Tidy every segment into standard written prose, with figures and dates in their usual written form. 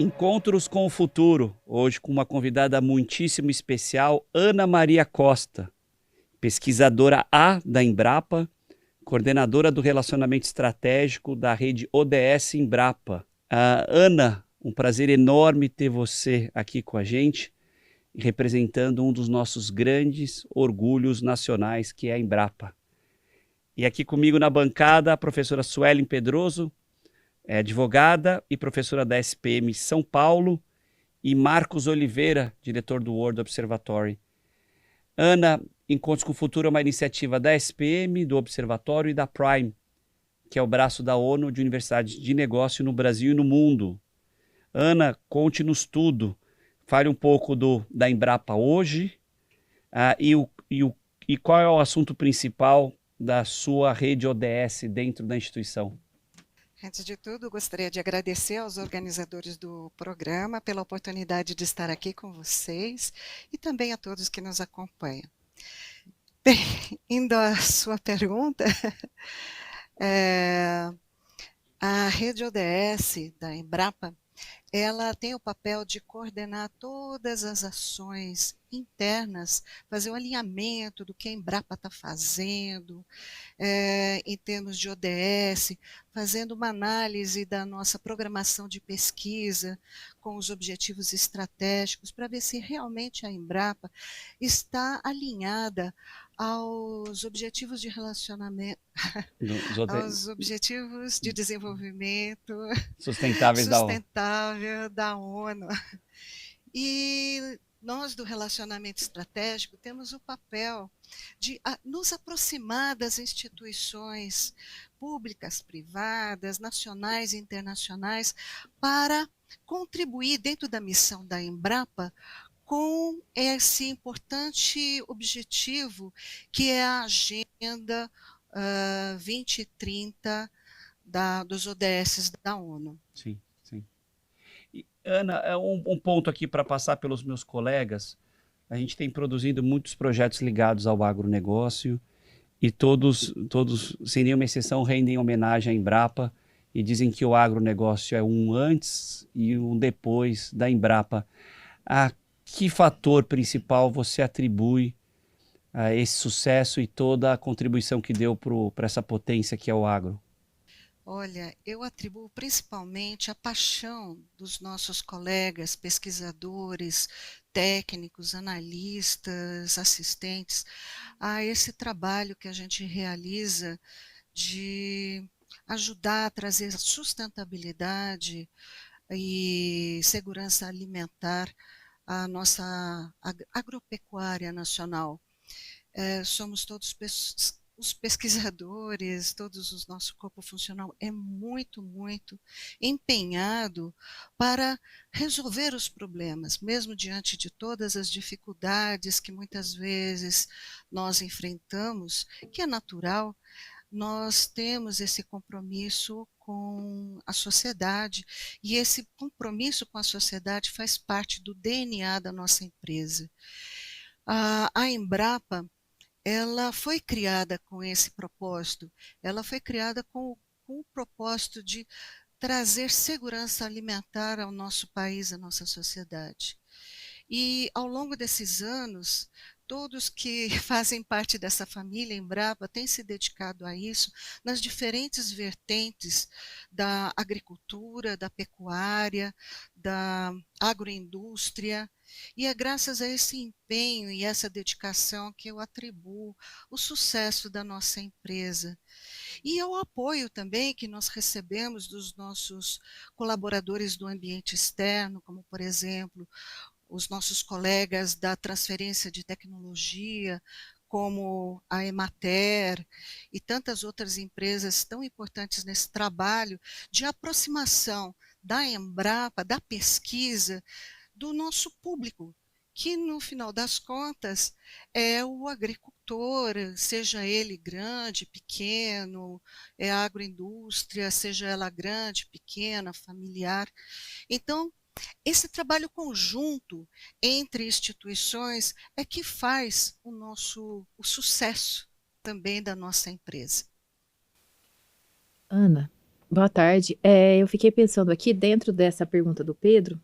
Encontros com o Futuro, hoje com uma convidada muitíssimo especial, Ana Maria Costa, pesquisadora A da Embrapa, coordenadora do relacionamento estratégico da rede ODS Embrapa. Ana, um prazer enorme ter você aqui com a gente, representando um dos nossos grandes orgulhos nacionais, que é a Embrapa. E aqui comigo na bancada, a professora Suelen Pedroso, advogada e professora da SPM São Paulo, e Marcos Oliveira, diretor do World Observatory. Ana, Encontros com o Futuro é uma iniciativa da SPM, do Observatório e da Prime, que é o braço da ONU de universidades de negócio no Brasil e no mundo. Ana, conte-nos tudo. Fale um pouco da Embrapa hoje e qual é o assunto principal da sua rede ODS dentro da instituição. Antes de tudo, gostaria de agradecer aos organizadores do programa pela oportunidade de estar aqui com vocês e também a todos que nos acompanham. Bem, indo à sua pergunta, a rede ODS da Embrapa, ela tem o papel de coordenar todas as ações internas, fazer o alinhamento do que a Embrapa está fazendo, em termos de ODS, fazendo uma análise da nossa programação de pesquisa com os objetivos estratégicos, para ver se realmente a Embrapa está alinhada aos objetivos de relacionamento, aos objetivos de desenvolvimento Sustentáveis da ONU. sustentável da ONU. E nós, do relacionamento estratégico, temos o papel de nos aproximar das instituições públicas, privadas, nacionais e internacionais, para contribuir dentro da missão da Embrapa com esse importante objetivo que é a Agenda 2030 dos ODS da ONU. Sim, sim. E, Ana, um ponto aqui para passar pelos meus colegas. A gente tem produzido muitos projetos ligados ao agronegócio e todos, sem nenhuma exceção, rendem homenagem à Embrapa e dizem que o agronegócio é um antes e um depois da Embrapa. A que fator principal você atribui a esse sucesso e toda a contribuição que deu para essa potência que é o agro? Olha, eu atribuo principalmente a paixão dos nossos colegas, pesquisadores, técnicos, analistas, assistentes, a esse trabalho que a gente realiza de ajudar a trazer sustentabilidade e segurança alimentar à nossa agropecuária nacional. Somos todos os pesquisadores, todos o nosso corpo funcional é muito, muito empenhado para resolver os problemas, mesmo diante de todas as dificuldades que muitas vezes nós enfrentamos, que é natural. Nós temos esse compromisso com a sociedade, e esse compromisso com a sociedade faz parte do DNA da nossa empresa. A Embrapa, ela foi criada com esse propósito, ela foi criada com o propósito de trazer segurança alimentar ao nosso país, à nossa sociedade. E ao longo desses anos, todos que fazem parte dessa família Embrapa têm se dedicado a isso nas diferentes vertentes da agricultura, da pecuária, da agroindústria, e é graças a esse empenho e essa dedicação que eu atribuo o sucesso da nossa empresa. E ao apoio também que nós recebemos dos nossos colaboradores do ambiente externo, como, por exemplo, os nossos colegas da transferência de tecnologia, como a Emater e tantas outras empresas tão importantes nesse trabalho de aproximação da Embrapa, da pesquisa, do nosso público, que no final das contas é o agricultor, seja ele grande, pequeno, é a agroindústria, seja ela grande, pequena, familiar. Então, esse trabalho conjunto entre instituições é que faz o sucesso também da nossa empresa. Ana, Boa tarde. Eu fiquei pensando aqui, dentro dessa pergunta do Pedro,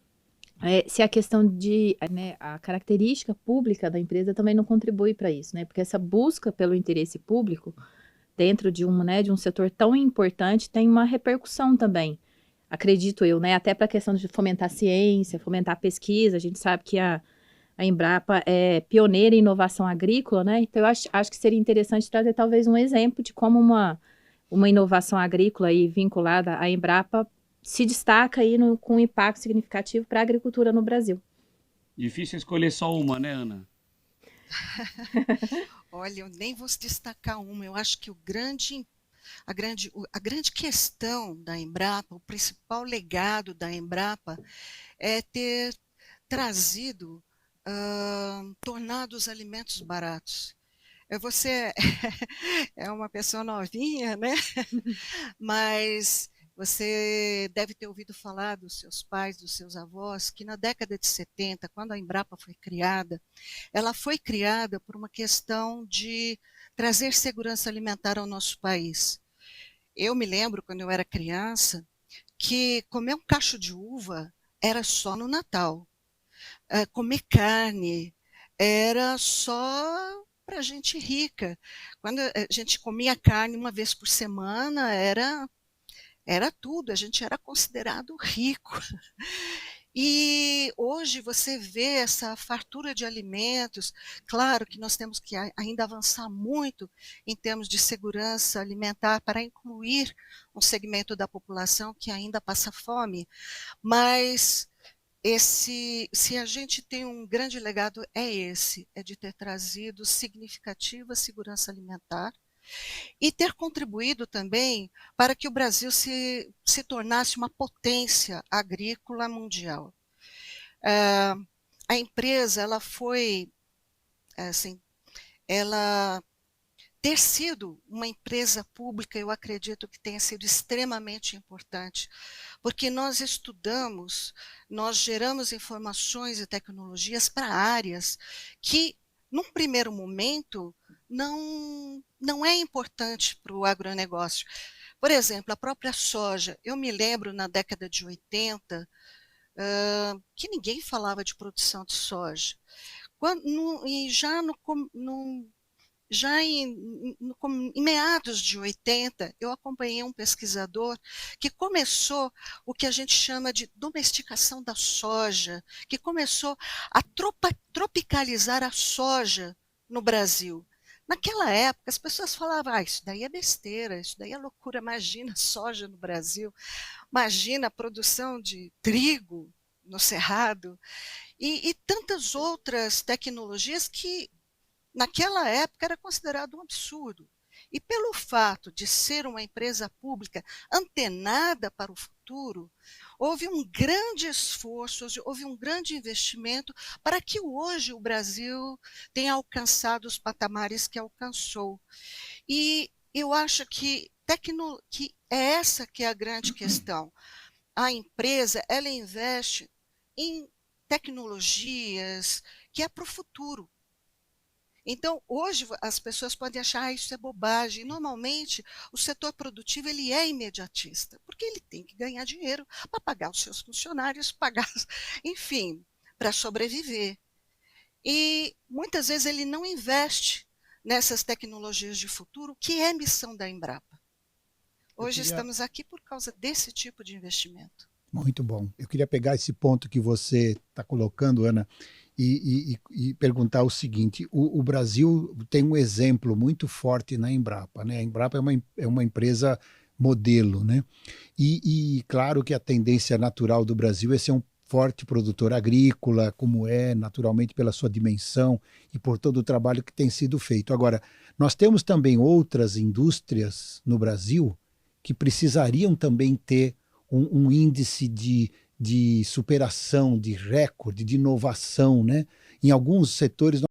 se a questão de, né, a característica pública da empresa também não contribui para isso, né? Porque essa busca pelo interesse público dentro de né, de um setor tão importante tem uma repercussão também, acredito eu, né? Até para a questão de fomentar a ciência, fomentar a pesquisa. A gente sabe que a Embrapa é pioneira em inovação agrícola, né? Então eu acho que seria interessante trazer talvez um exemplo de como uma inovação agrícola aí vinculada à Embrapa se destaca aí com um impacto significativo para a agricultura no Brasil. Difícil escolher só uma, né, Ana? Olha, eu nem vou destacar uma, eu acho que a grande questão da Embrapa, o principal legado da Embrapa é ter trazido, tornado os alimentos baratos. Você é uma pessoa novinha, né? Mas você deve ter ouvido falar dos seus pais, dos seus avós, que na década de 70, quando a Embrapa foi criada, ela foi criada por uma questão de trazer segurança alimentar ao nosso país. Eu me lembro, quando eu era criança, que comer um cacho de uva era só no Natal. Comer carne era só para gente rica. Quando a gente comia carne uma vez por semana, era tudo, a gente era considerado rico. E hoje você vê essa fartura de alimentos. Claro que nós temos que ainda avançar muito em termos de segurança alimentar para incluir um segmento da população que ainda passa fome, mas se a gente tem um grande legado é esse, é de ter trazido significativa segurança alimentar e ter contribuído também para que o Brasil se tornasse uma potência agrícola mundial. Ah, a empresa, ela foi, assim, ela ter sido uma empresa pública, eu acredito que tenha sido extremamente importante, porque nós estudamos, nós geramos informações e tecnologias para áreas que, num primeiro momento, não é importante para o agronegócio. Por exemplo, a própria soja. Eu me lembro na década de 80 que ninguém falava de produção de soja. E já em meados de 80, eu acompanhei um pesquisador que começou o que a gente chama de domesticação da soja, que começou a tropicalizar a soja no Brasil. Naquela época, as pessoas falavam: isso daí é besteira, isso daí é loucura, imagina soja no Brasil, imagina a produção de trigo no Cerrado, e tantas outras tecnologias que naquela época era considerado um absurdo. E pelo fato de ser uma empresa pública antenada para o futuro, houve um grande esforço, houve um grande investimento para que hoje o Brasil tenha alcançado os patamares que alcançou. E eu acho que é essa que é a grande questão. A empresa, ela investe em tecnologias que é para o futuro. Então, hoje as pessoas podem achar isso é bobagem. Normalmente, o setor produtivo ele é imediatista, porque ele tem que ganhar dinheiro para pagar os seus funcionários, pagar, enfim, para sobreviver. E muitas vezes ele não investe nessas tecnologias de futuro, que é a missão da Embrapa. Eu Hoje queria, estamos aqui por causa desse tipo de investimento. muito bom. Eu queria pegar esse ponto que você está colocando, Ana, e perguntar o seguinte: o Brasil tem um exemplo muito forte na Embrapa, né? A Embrapa é uma empresa modelo, né? Claro que a tendência natural do Brasil é ser um forte produtor agrícola, como é naturalmente pela sua dimensão e por todo o trabalho que tem sido feito. Agora, nós temos também outras indústrias no Brasil que precisariam também ter um índice de superação, de recorde, de inovação, né? Em alguns setores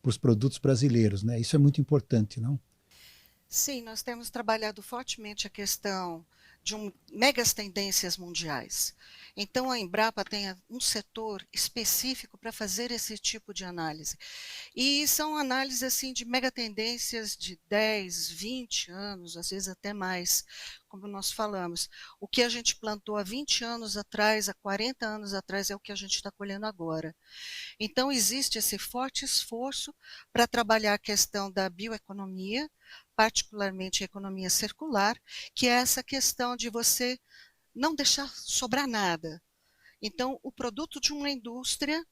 os produtos brasileiros, né? Isso é muito importante, não? Sim, nós temos trabalhado fortemente a questão de megas tendências mundiais. Então, a Embrapa tem um setor específico para fazer esse tipo de análise. E são análises assim, de mega tendências de 10, 20 anos, às vezes até mais, como nós falamos. O que a gente plantou há 20 anos atrás, há 40 anos atrás, é o que a gente está colhendo agora. Então, existe esse forte esforço para trabalhar a questão da bioeconomia, particularmente a economia circular, que é essa questão de você não deixar sobrar nada. Então, o produto de uma indústria,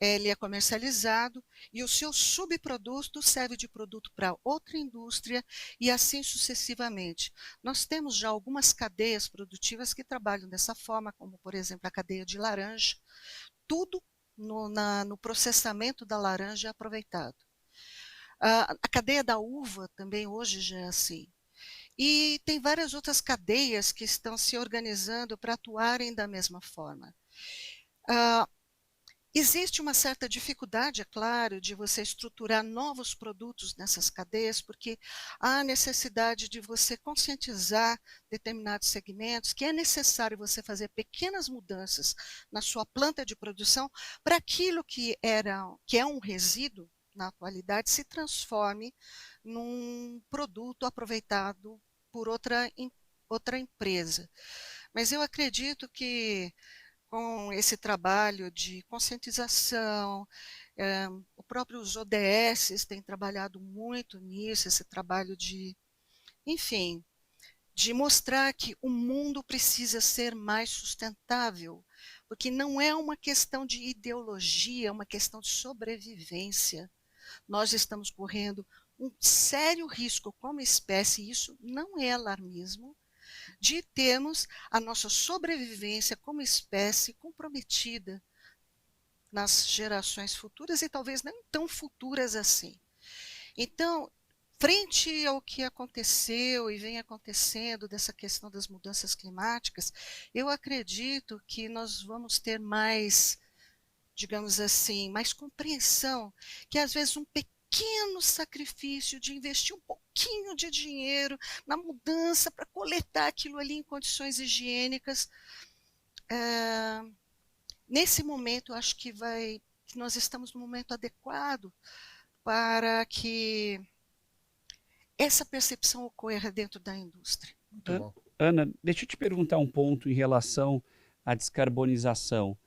ele é comercializado e o seu subproduto serve de produto para outra indústria e assim sucessivamente. Nós temos já algumas cadeias produtivas que trabalham dessa forma, como, por exemplo, a cadeia de laranja. Tudo no processamento da laranja é aproveitado. A cadeia da uva também hoje já é assim. E tem várias outras cadeias que estão se organizando para atuarem da mesma forma. Existe uma certa dificuldade, é claro, de você estruturar novos produtos nessas cadeias, porque há necessidade de você conscientizar determinados segmentos, que é necessário você fazer pequenas mudanças na sua planta de produção para aquilo que é um resíduo, na atualidade, se transforme num produto aproveitado por outra empresa. Mas eu acredito que com esse trabalho de conscientização, o próprio os ODS têm trabalhado muito nisso, esse trabalho de, enfim, de mostrar que o mundo precisa ser mais sustentável, porque não é uma questão de ideologia, é uma questão de sobrevivência. Nós estamos correndo um sério risco como espécie, e isso não é alarmismo, de termos a nossa sobrevivência como espécie comprometida nas gerações futuras e talvez não tão futuras assim. Então, frente ao que aconteceu e vem acontecendo dessa questão das mudanças climáticas, eu acredito que nós vamos ter mais, digamos assim, mais compreensão, que às vezes um pequeno sacrifício de investir um pouquinho de dinheiro na mudança para coletar aquilo ali em condições higiênicas, nesse momento eu acho que nós estamos no momento adequado para que essa percepção ocorra dentro da indústria. Muito bom. Ana, deixa eu te perguntar um ponto em relação à descarbonização.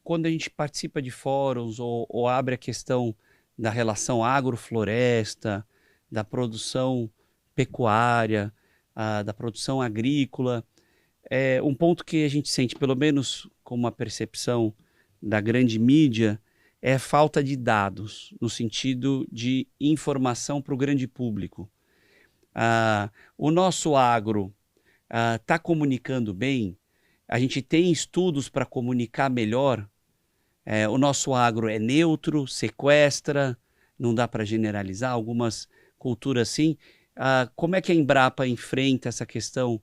Quando a gente participa de fóruns ou abre a questão da relação agrofloresta, da produção pecuária, da produção agrícola, um ponto que a gente sente, pelo menos com uma percepção da grande mídia, é a falta de dados, no sentido de informação para o grande público. O nosso agro está comunicando bem? A gente tem estudos para comunicar melhor? O nosso agro é neutro, sequestra, não dá para generalizar, algumas culturas sim. Como é que a Embrapa enfrenta essa questão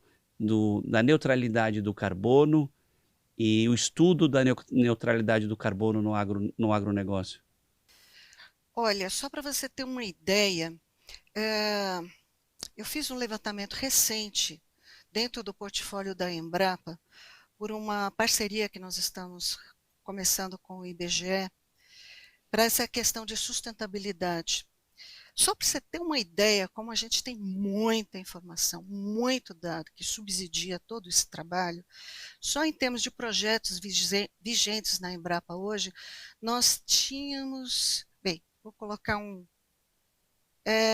da neutralidade do carbono e o estudo da neutralidade do carbono no agronegócio? Olha, só para você ter uma ideia, eu fiz um levantamento recente dentro do portfólio da Embrapa por uma parceria que nós estamos começando com o IBGE para essa questão de sustentabilidade. Só para você ter uma ideia, como a gente tem muita informação, muito dado que subsidia todo esse trabalho, só em termos de projetos vigentes na Embrapa hoje, nós tínhamos, bem, vou colocar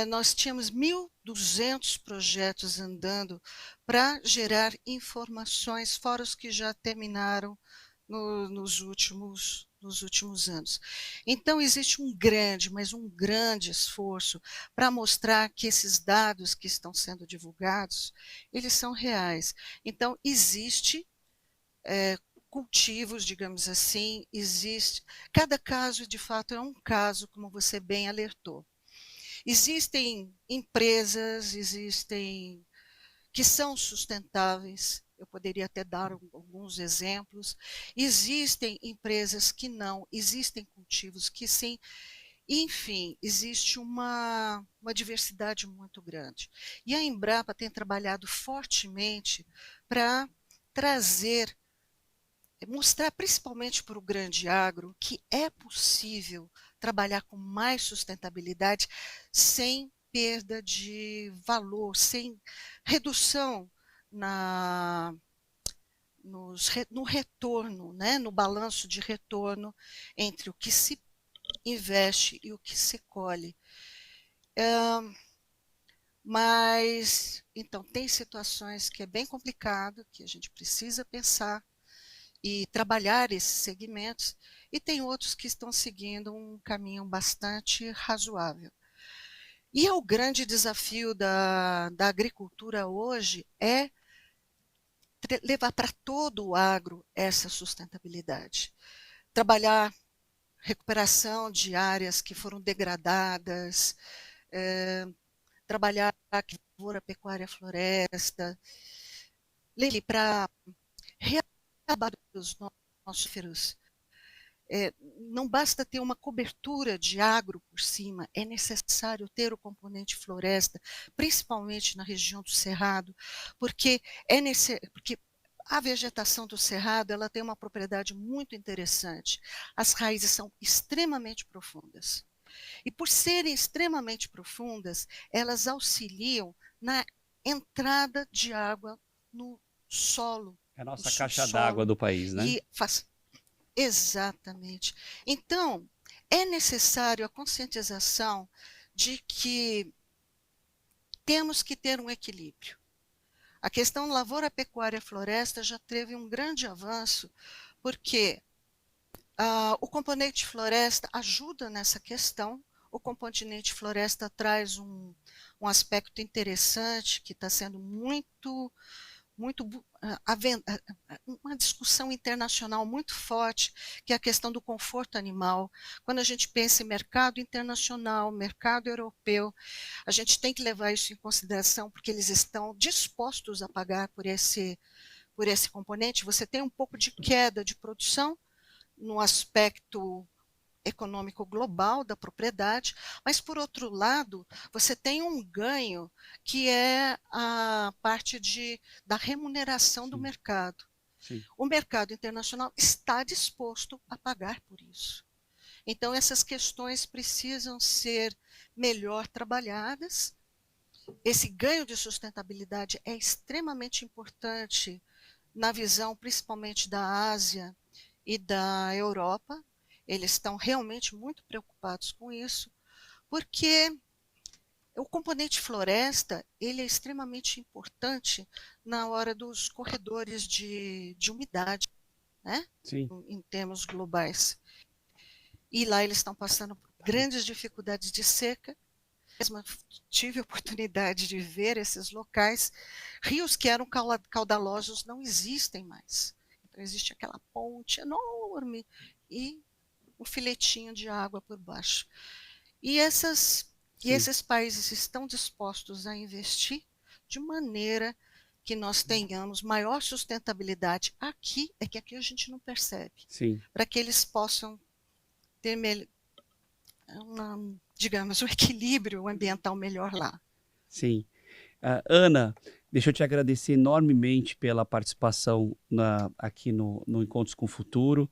nós tínhamos 1.200 projetos andando para gerar informações, fora os que já terminaram nos últimos anos. Então, existe mas um grande esforço para mostrar que esses dados que estão sendo divulgados, eles são reais. Então, existe cultivos, digamos assim, cada caso, de fato, é um caso, como você bem alertou. Existem empresas, que são sustentáveis, eu poderia até dar alguns exemplos. Existem empresas que não, existem cultivos que sim. Enfim, existe uma diversidade muito grande. E a Embrapa tem trabalhado fortemente para trazer, mostrar principalmente para o grande agro que é possível trabalhar com mais sustentabilidade sem perda de valor, sem redução no retorno, né, no balanço de retorno entre o que se investe e o que se colhe. Mas, então, tem situações que é bem complicado, que a gente precisa pensar e trabalhar esses segmentos, e tem outros que estão seguindo um caminho bastante razoável. E o grande desafio da agricultura hoje é levar para todo o agro essa sustentabilidade. Trabalhar recuperação de áreas que foram degradadas, trabalhar a lavoura, pecuária, floresta, para reacabar os nossos feros. Não basta ter uma cobertura de agro por cima, é necessário ter o componente floresta, principalmente na região do Cerrado, porque a vegetação do Cerrado ela tem uma propriedade muito interessante. As raízes são extremamente profundas. E por serem extremamente profundas, elas auxiliam na entrada de água no solo. É a nossa caixa d'água do país, né? Exatamente. Então, é necessário a conscientização de que temos que ter um equilíbrio. A questão lavoura, pecuária, floresta já teve um grande avanço, porque o componente floresta ajuda nessa questão. O componente floresta traz um aspecto interessante que está sendo uma discussão internacional muito forte, que é a questão do conforto animal. Quando a gente pensa em mercado internacional, mercado europeu, a gente tem que levar isso em consideração, porque eles estão dispostos a pagar por esse componente. Você tem um pouco de queda de produção no aspecto econômico global da propriedade, mas, por outro lado, você tem um ganho que é a parte da remuneração do mercado. Sim. O mercado internacional está disposto a pagar por isso. Então, essas questões precisam ser melhor trabalhadas. Esse ganho de sustentabilidade é extremamente importante na visão, principalmente da Ásia e da Europa. Eles estão realmente muito preocupados com isso, porque o componente floresta ele é extremamente importante na hora dos corredores de umidade, né? Sim. Em termos globais. E lá eles estão passando por grandes dificuldades de seca. Eu tive a oportunidade de ver esses locais. Rios que eram caudalosos não existem mais. Então existe aquela ponte enorme e um filetinho de água por baixo. E esses países estão dispostos a investir de maneira que nós tenhamos maior sustentabilidade. Aqui a gente não percebe. Sim. Para que eles possam ter, digamos, um equilíbrio ambiental melhor lá. Sim. Ana, deixa eu te agradecer enormemente pela participação aqui no Encontros com o Futuro.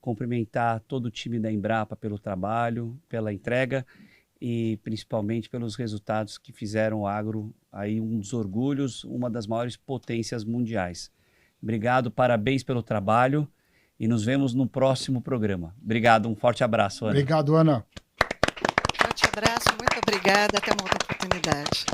Cumprimentar todo o time da Embrapa pelo trabalho, pela entrega e principalmente pelos resultados que fizeram o agro aí um dos orgulhos, uma das maiores potências mundiais. Obrigado, parabéns pelo trabalho e nos vemos no próximo programa. Obrigado, um forte abraço, Ana. Obrigado, Ana. Forte abraço, muito obrigada, até uma outra oportunidade.